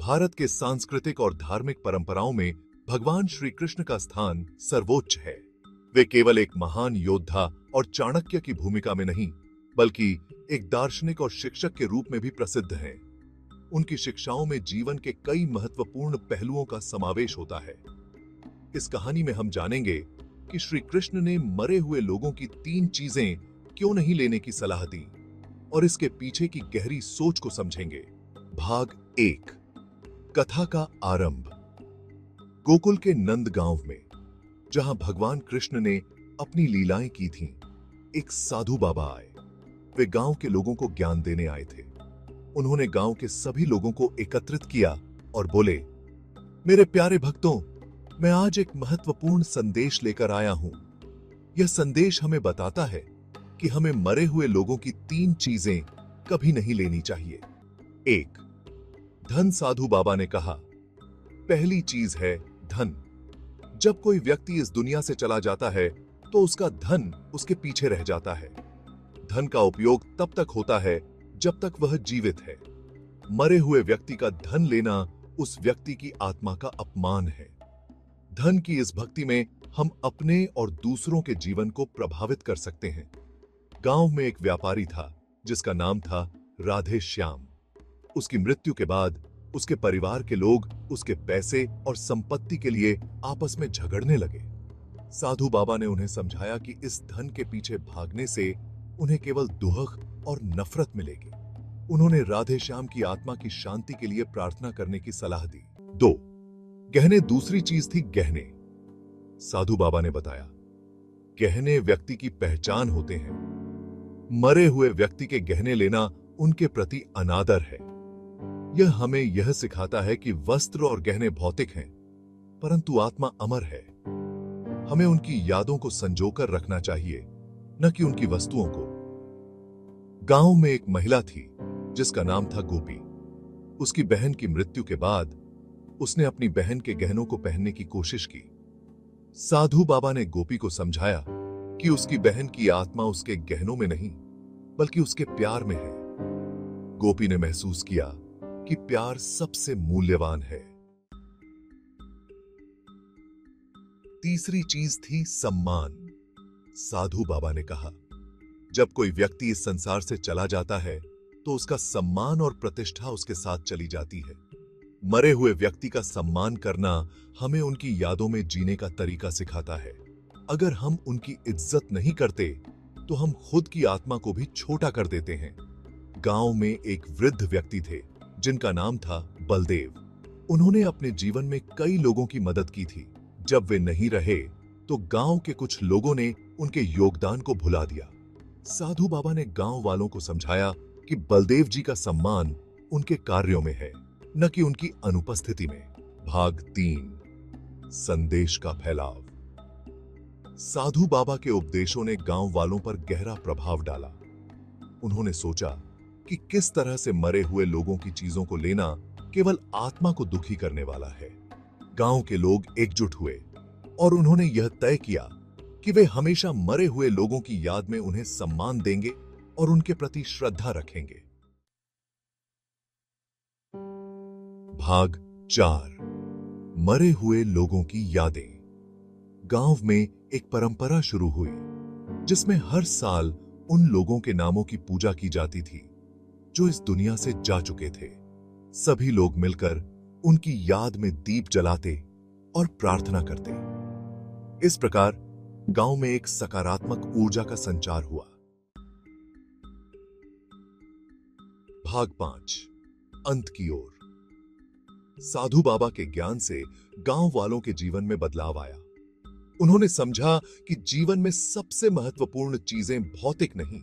भारत के सांस्कृतिक और धार्मिक परंपराओं में भगवान श्री कृष्ण का स्थान सर्वोच्च है। वे केवल एक महान योद्धा और चाणक्य की भूमिका में नहीं, बल्कि एक दार्शनिक और शिक्षक के रूप में भी प्रसिद्ध हैं। उनकी शिक्षाओं में जीवन के कई महत्वपूर्ण पहलुओं का समावेश होता है। इस कहानी में हम जानेंगे कि श्री कृष्ण ने मरे हुए लोगों की 3 चीजें क्यों नहीं लेने की सलाह दी और इसके पीछे की गहरी सोच को समझेंगे। भाग 1, कथा का आरंभ। गोकुल के नंद गांव में, जहां भगवान कृष्ण ने अपनी लीलाएं की थीं, एक साधु बाबा आए। वे गांव के लोगों को ज्ञान देने आए थे। उन्होंने गांव के सभी लोगों को एकत्रित किया और बोले, मेरे प्यारे भक्तों, मैं आज एक महत्वपूर्ण संदेश लेकर आया हूं। यह संदेश हमें बताता है कि हमें मरे हुए लोगों की 3 चीजें कभी नहीं लेनी चाहिए। 1, धन। साधु बाबा ने कहा, पहली चीज है धन। जब कोई व्यक्ति इस दुनिया से चला जाता है तो उसका धन उसके पीछे रह जाता है। धन का उपयोग तब तक होता है जब तक वह जीवित है। मरे हुए व्यक्ति का धन लेना उस व्यक्ति की आत्मा का अपमान है। धन की इस भक्ति में हम अपने और दूसरों के जीवन को प्रभावित कर सकते हैं। गांव में एक व्यापारी था जिसका नाम था राधे श्याम। उसकी मृत्यु के बाद उसके परिवार के लोग उसके पैसे और संपत्ति के लिए आपस में झगड़ने लगे। साधु बाबा ने उन्हें समझाया कि इस धन के पीछे भागने से उन्हें केवल दुख और नफरत मिलेगी। उन्होंने राधे श्याम की आत्मा की शांति के लिए प्रार्थना करने की सलाह दी। 2, गहने। दूसरी चीज थी गहने। साधु बाबा ने बताया, गहने व्यक्ति की पहचान होते हैं। मरे हुए व्यक्ति के गहने लेना उनके प्रति अनादर है। यह हमें यह सिखाता है कि वस्त्र और गहने भौतिक हैं, परंतु आत्मा अमर है। हमें उनकी यादों को संजोकर रखना चाहिए, न कि उनकी वस्तुओं को। गांव में एक महिला थी जिसका नाम था गोपी। उसकी बहन की मृत्यु के बाद उसने अपनी बहन के गहनों को पहनने की कोशिश की। साधु बाबा ने गोपी को समझाया कि उसकी बहन की आत्मा उसके गहनों में नहीं, बल्कि उसके प्यार में है। गोपी ने महसूस किया कि प्यार सबसे मूल्यवान है। तीसरी चीज थी सम्मान। साधु बाबा ने कहा, जब कोई व्यक्ति इस संसार से चला जाता है तो उसका सम्मान और प्रतिष्ठा उसके साथ चली जाती है। मरे हुए व्यक्ति का सम्मान करना हमें उनकी यादों में जीने का तरीका सिखाता है। अगर हम उनकी इज्जत नहीं करते तो हम खुद की आत्मा को भी छोटा कर देते हैं। गांव में एक वृद्ध व्यक्ति थे जिनका नाम था बलदेव। उन्होंने अपने जीवन में कई लोगों की मदद की थी। जब वे नहीं रहे तो गांव के कुछ लोगों ने उनके योगदान को भुला दिया। साधु बाबा ने गांव वालों को समझाया कि बलदेव जी का सम्मान उनके कार्यों में है, न कि उनकी अनुपस्थिति में। भाग 3, संदेश का फैलाव। साधु बाबा के उपदेशों ने गांव वालों पर गहरा प्रभाव डाला। उन्होंने सोचा कि किस तरह से मरे हुए लोगों की चीजों को लेना केवल आत्मा को दुखी करने वाला है। गांव के लोग एकजुट हुए और उन्होंने यह तय किया कि वे हमेशा मरे हुए लोगों की याद में उन्हें सम्मान देंगे और उनके प्रति श्रद्धा रखेंगे। भाग 4, मरे हुए लोगों की यादें। गांव में एक परंपरा शुरू हुई जिसमें हर साल उन लोगों के नामों की पूजा की जाती थी जो इस दुनिया से जा चुके थे। सभी लोग मिलकर उनकी याद में दीप जलाते और प्रार्थना करते। इस प्रकार गांव में एक सकारात्मक ऊर्जा का संचार हुआ। भाग 5, अंत की ओर। साधु बाबा के ज्ञान से गांव वालों के जीवन में बदलाव आया। उन्होंने समझा कि जीवन में सबसे महत्वपूर्ण चीजें भौतिक नहीं,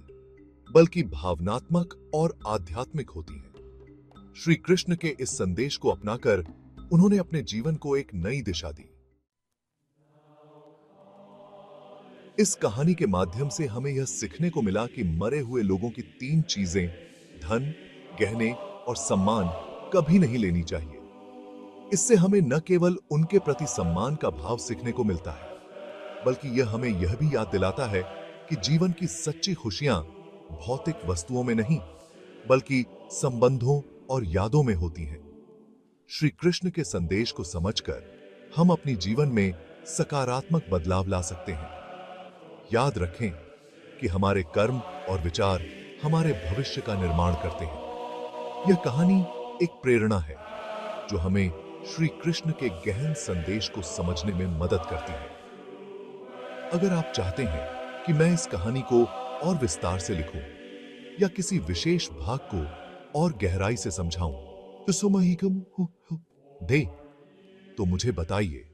बल्कि भावनात्मक और आध्यात्मिक होती हैं। श्री कृष्ण के इस संदेश को अपनाकर उन्होंने अपने जीवन को एक नई दिशा दी। इस कहानी के माध्यम से हमें यह सीखने को मिला कि मरे हुए लोगों की 3 चीजें, धन, गहने और सम्मान, कभी नहीं लेनी चाहिए। इससे हमें न केवल उनके प्रति सम्मान का भाव सीखने को मिलता है, बल्कि यह हमें यह भी याद दिलाता है कि जीवन की सच्ची खुशियां भौतिक वस्तुओं में नहीं, बल्कि संबंधों और यादों में होती हैं। श्री कृष्ण के संदेश को समझकर हम अपनी जीवन में सकारात्मक बदलाव ला सकते हैं। याद रखें कि हमारे कर्म और विचार हमारे भविष्य का निर्माण करते हैं। यह कहानी एक प्रेरणा है जो हमें श्री कृष्ण के गहन संदेश को समझने में मदद करती है। अगर आप चाहते हैं कि मैं इस कहानी को और विस्तार से लिखूं या किसी विशेष भाग को और गहराई से समझाऊं, तो सुमहिकम दे तो मुझे बताइए।